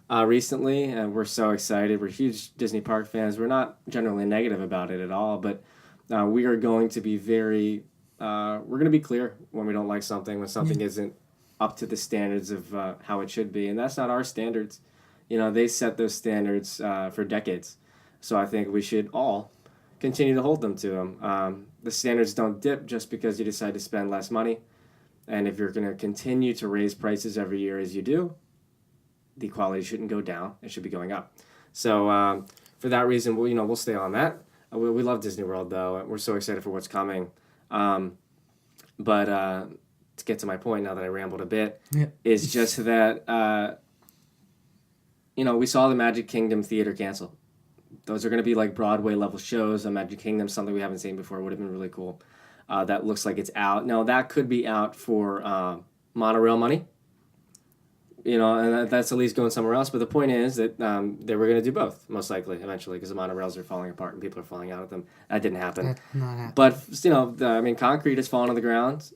recently, and we're so excited. We're huge Disney Park fans. We're not generally negative about it at all, but we are going to be we're going to be clear when we don't like something, when something isn't up to the standards of how it should be, and that's not our standards. They set those standards for decades, so I think we should all continue to hold them to them. The standards don't dip just because you decide to spend less money. And if you're going to continue to raise prices every year as you do, the quality shouldn't go down. It should be going up. So for that reason, we'll stay on that. We love Disney World, though. We're so excited for what's coming. But to get to my point, now that I rambled a bit, is just that, we saw the Magic Kingdom theater cancel. Those are going to be like Broadway level shows. The Magic Kingdom, something we haven't seen before, would have been really cool. That looks like it's out. Now, that could be out for monorail money, and that's at least going somewhere else. But the point is that they were going to do both, most likely, eventually, because the monorails are falling apart and people are falling out of them. That didn't happen. That not happen. But, concrete has fallen on the ground,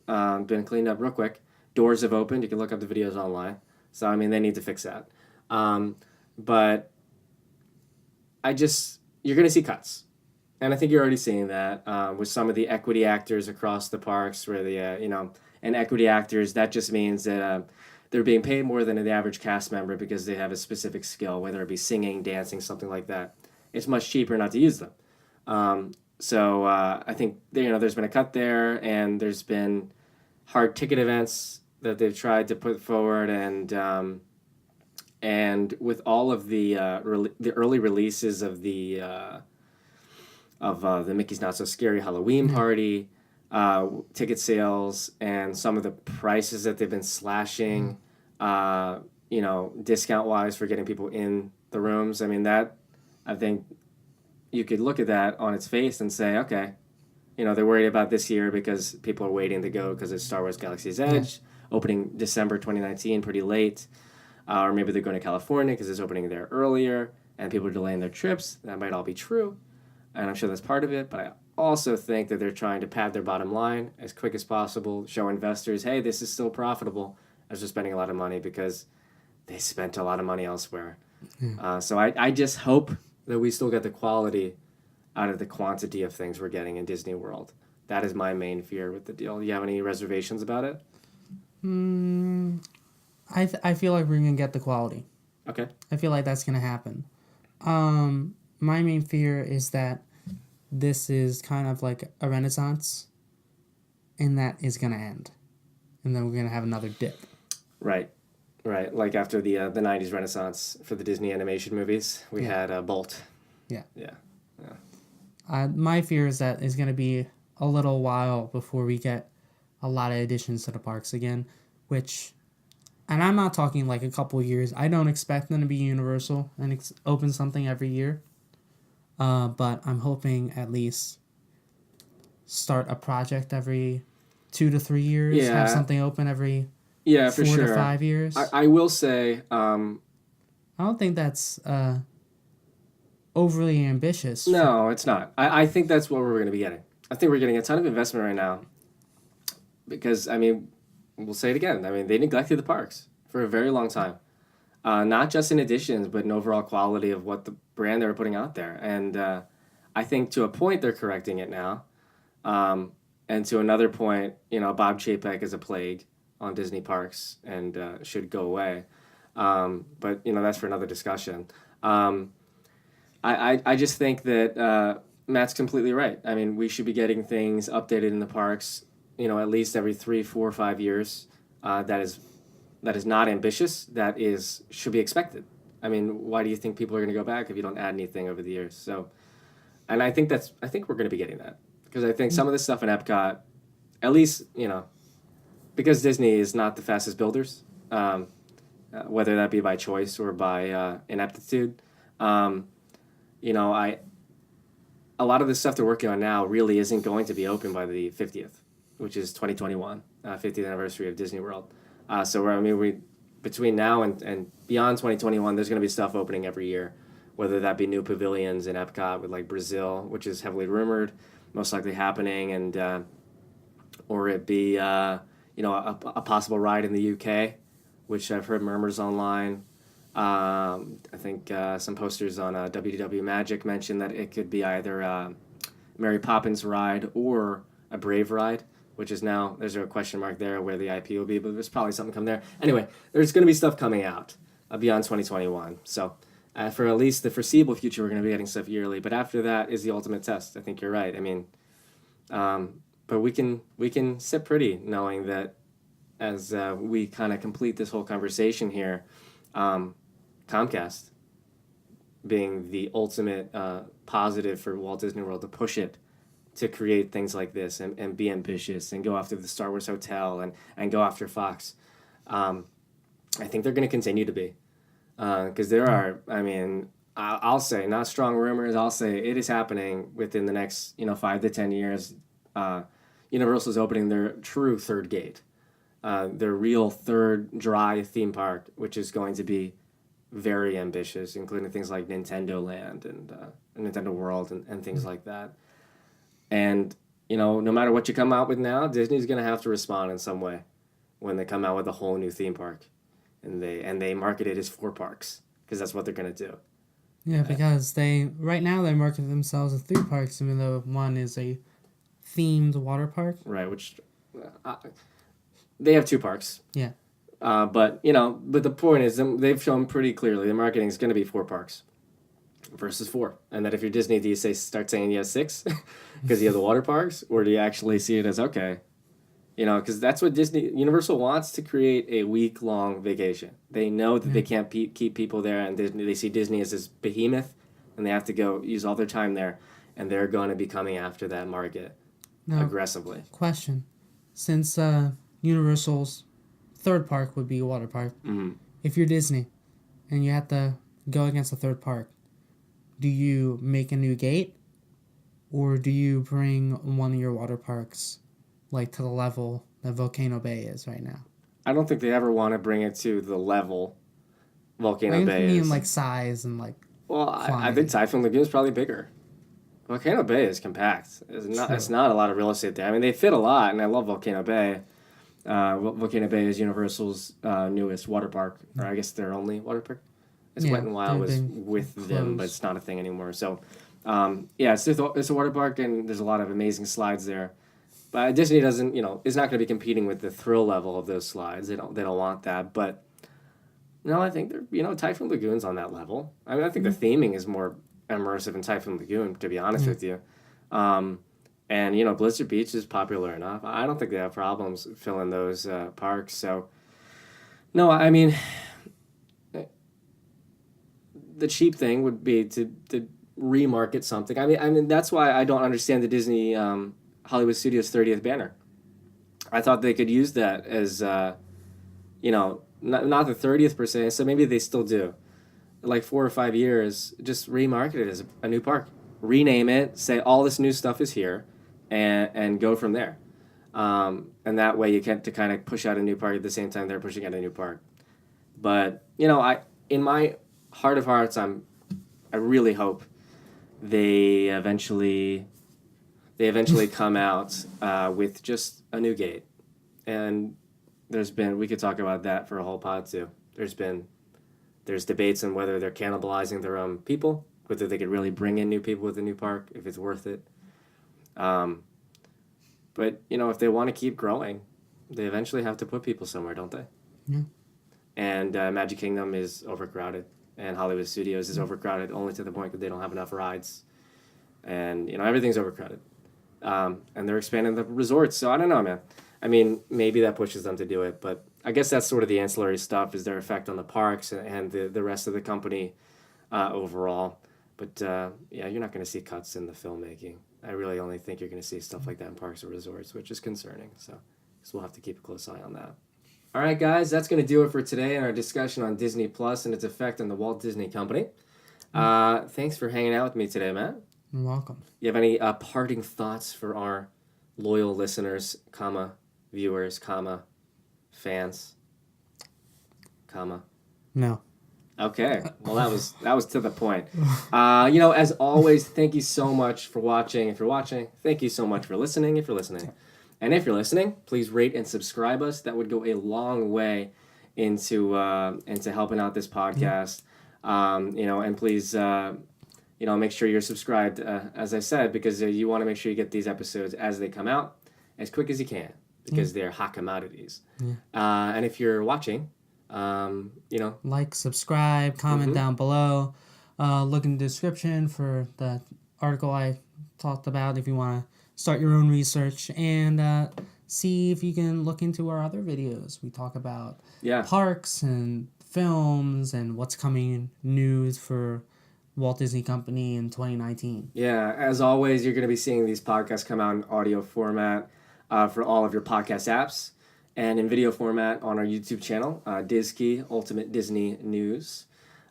been cleaned up real quick. Doors have opened. You can look up the videos online. So, they need to fix that. But you're going to see cuts. And I think you're already seeing that with some of the equity actors across the parks, where and equity actors, that just means that they're being paid more than the average cast member because they have a specific skill, whether it be singing, dancing, something like that. It's much cheaper not to use them. So I think there's been a cut there, and there's been hard ticket events that they've tried to put forward, and with all of the early releases of the Mickey's Not So Scary Halloween Party, ticket sales, and some of the prices that they've been slashing, discount-wise for getting people in the rooms. I think you could look at that on its face and say, okay, they're worried about this year because people are waiting to go because it's Star Wars Galaxy's Edge, opening December 2019, pretty late. Or maybe they're going to California because it's opening there earlier, and people are delaying their trips. That might all be true. And I'm sure that's part of it, but I also think that they're trying to pad their bottom line as quick as possible, show investors, hey, this is still profitable, as they're spending a lot of money because they spent a lot of money elsewhere. So I just hope that we still get the quality out of the quantity of things we're getting in Disney World. That is my main fear with the deal. Do you have any reservations about it? I feel like we're gonna get the quality. Okay. I feel like that's gonna happen. My main fear is that this is kind of like a renaissance, and that is gonna end, and then we're gonna have another dip. Right. Like after the '90s Renaissance for the Disney animation movies, we had Bolt. Yeah. Yeah. My fear is that it's gonna be a little while before we get a lot of additions to the parks again, and I'm not talking like a couple years. I don't expect them to be universal and open something every year. But I'm hoping at least start a project every 2 to 3 years. Yeah. Have something open every 4 for sure. to 5 years. I will say. I don't think that's overly ambitious. No, it's not. I think that's what we're going to be getting. I think we're getting a ton of investment right now. Because, I mean, we'll say it again. I mean, they neglected the parks for a very long time. Not just in additions, but in overall quality of what the brand they were putting out there. And I think to a point they're correcting it now. And to another point, Bob Chapek is a plague on Disney parks and should go away. But, that's for another discussion. I just think that Matt's completely right. I mean, we should be getting things updated in the parks, at least every 3, 4, 5 years. That is not ambitious. Should be expected. I mean, why do you think people are going to go back if you don't add anything over the years? So, and I think we're going to be getting that because I think some of the stuff in Epcot, at least because Disney is not the fastest builders, whether that be by choice or by ineptitude. A lot of the stuff they're working on now really isn't going to be open by the 50th, which is 2021, 50th anniversary of Disney World. Between now and beyond 2021, there's going to be stuff opening every year, whether that be new pavilions in Epcot with like Brazil, which is heavily rumored, most likely happening, and or it be a possible ride in the UK, which I've heard murmurs online. I think some posters on WDW Magic mentioned that it could be either a Mary Poppins ride or a Brave ride, which is now, there's a question mark there where the IP will be, but there's probably something coming there. Anyway, there's going to be stuff coming out beyond 2021. So for at least the foreseeable future, we're going to be getting stuff yearly. But after that is the ultimate test. I think you're right. I mean, but we can sit pretty knowing that as we kind of complete this whole conversation here, Comcast being the ultimate positive for Walt Disney World to push it to create things like this and be ambitious and go after the Star Wars Hotel and go after Fox. I think they're going to continue to be because there are, I mean, I'll say, not strong rumors, I'll say it is happening within the next 5 to 10 years. Universal's opening their true third gate, their real third dry theme park, which is going to be very ambitious, including things like Nintendo Land and Nintendo World and things like that. And, no matter what you come out with now, Disney's going to have to respond in some way when they come out with a whole new theme park. And they market it as 4 parks because that's what they're going to do. Yeah, because right now they market themselves as 3 parks, even though one is a themed water park. Right, which they have 2 parks. Yeah. But the point is they've shown pretty clearly the marketing is going to be 4 parks versus 4. And that if you're Disney, do you start saying you have 6 because you have the water parks, or do you actually see it as okay? Because that's what Universal wants, to create a week-long vacation. They know that they can't keep people there, and they see Disney as this behemoth, and they have to go use all their time there, and they're going to be coming after that market aggressively. Question. Since Universal's third park would be a water park, if you're Disney and you have to go against a third park, do you make a new gate, or do you bring one of your water parks like to the level that Volcano Bay is right now? I don't think they ever want to bring it to the level Volcano Bay is. I mean, like size and like. Well, I think Typhoon Lagoon is probably bigger. Volcano Bay is compact. It's not a lot of real estate there. I mean, they fit a lot, and I love Volcano Bay. Volcano Bay is Universal's newest water park, or I guess their only water park. Wet n Wild was with them, but it's not a thing anymore. So Yeah, it's a water park, and there's a lot of amazing slides there. But Disney doesn't, is not going to be competing with the thrill level of those slides. They don't want that. But no, I think they're, Typhoon Lagoon's on that level. I mean, I think the theming is more immersive in Typhoon Lagoon, to be honest with you. And Blizzard Beach is popular enough. I don't think they have problems filling those parks. So, no, I mean, the cheap thing would be to remarket something. I mean that's why I don't understand the Disney Hollywood Studios 30th banner. I thought they could use that as not the 30th per se. So maybe they still do. Like 4 or 5 years, just remarket it as a new park, rename it, say all this new stuff is here, and go from there. And that way you get to kind of push out a new park at the same time they're pushing out a new park. But in my heart of hearts, I really hope they eventually come out with just a new gate. And we could talk about that for a whole pod too. There's debates on whether they're cannibalizing their own people, whether they could really bring in new people with the new park, if it's worth it. But if they want to keep growing, they eventually have to put people somewhere, don't they? Yeah. And Magic Kingdom is overcrowded, and Hollywood Studios is overcrowded only to the point that they don't have enough rides, and everything's overcrowded. And they're expanding the resorts, so I don't know, man. I mean, maybe that pushes them to do it, but I guess that's sort of the ancillary stuff, is their effect on the parks and the rest of the company overall. But yeah, you're not going to see cuts in the filmmaking. I really only think you're going to see stuff like that in parks or resorts, which is concerning. So we'll have to keep a close eye on that. All right, guys, that's going to do it for today in our discussion on Disney Plus and its effect on the Walt Disney Company. Thanks for hanging out with me today, Matt. You're welcome. You have any parting thoughts for our loyal listeners, viewers, fans, No. Okay, well that was to the point. As always, thank you so much for watching. If you're watching, thank you so much for listening. If you're listening, and if you're listening, please rate and subscribe us. That would go a long way into helping out this podcast. And please, make sure you're subscribed. As I said, because you want to make sure you get these episodes as they come out, as quick as you can, because they're hot commodities. Yeah. And if you're watching. Like, subscribe, comment down below. Look in the description for the article I talked about if you want to start your own research, and see if you can look into our other videos. We talk about parks and films and what's coming news for Walt Disney Company in 2019. Yeah, as always, you're going to be seeing these podcasts come out in audio format for all of your podcast apps, and in video format on our YouTube channel, DISKEY, Ultimate Disney News.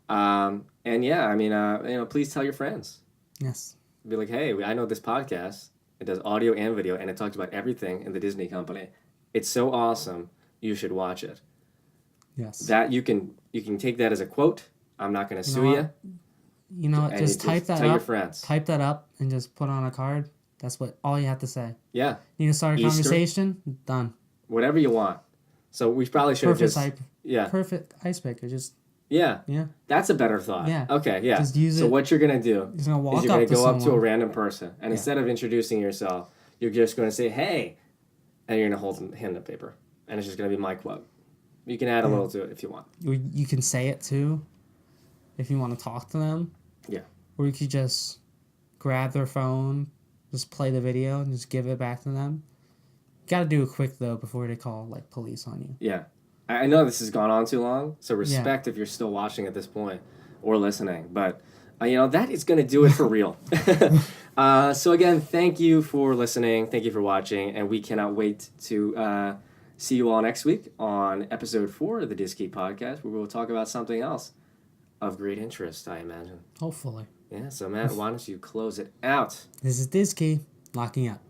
And yeah, I mean, please tell your friends. Yes. Be like, hey, I know this podcast. It does audio and video, and it talks about everything in the Disney Company. It's so awesome. You should watch it. Yes. That you can take that as a quote. I'm not going to sue you. You know what? Just type that up. Tell your friends. Type that up and just put on a card. That's all you have to say. Yeah. You need to start a conversation? Done. Whatever you want. So we probably should perfect icebreaker. Just yeah. That's a better thought. Yeah. Okay. Yeah. Just use it. So what you're gonna do is you're gonna go up to a random person, and instead of introducing yourself, you're just gonna say hey, and you're gonna hand the paper, and it's just gonna be my quote. You can add a little to it if you want. You can say it too, if you want to talk to them. Yeah. Or you could just grab their phone, just play the video, and just give it back to them. Got to do it quick, though, before they call, police on you. Yeah. I know this has gone on too long, so respect if you're still watching at this point or listening. But, that is going to do it for real. So, again, thank you for listening. Thank you for watching. And we cannot wait to see you all next week on episode 4 of the DISKEY podcast, where we will talk about something else of great interest, I imagine. Hopefully. Yeah, so, Matt, why don't you close it out? This is DISKEY, locking up.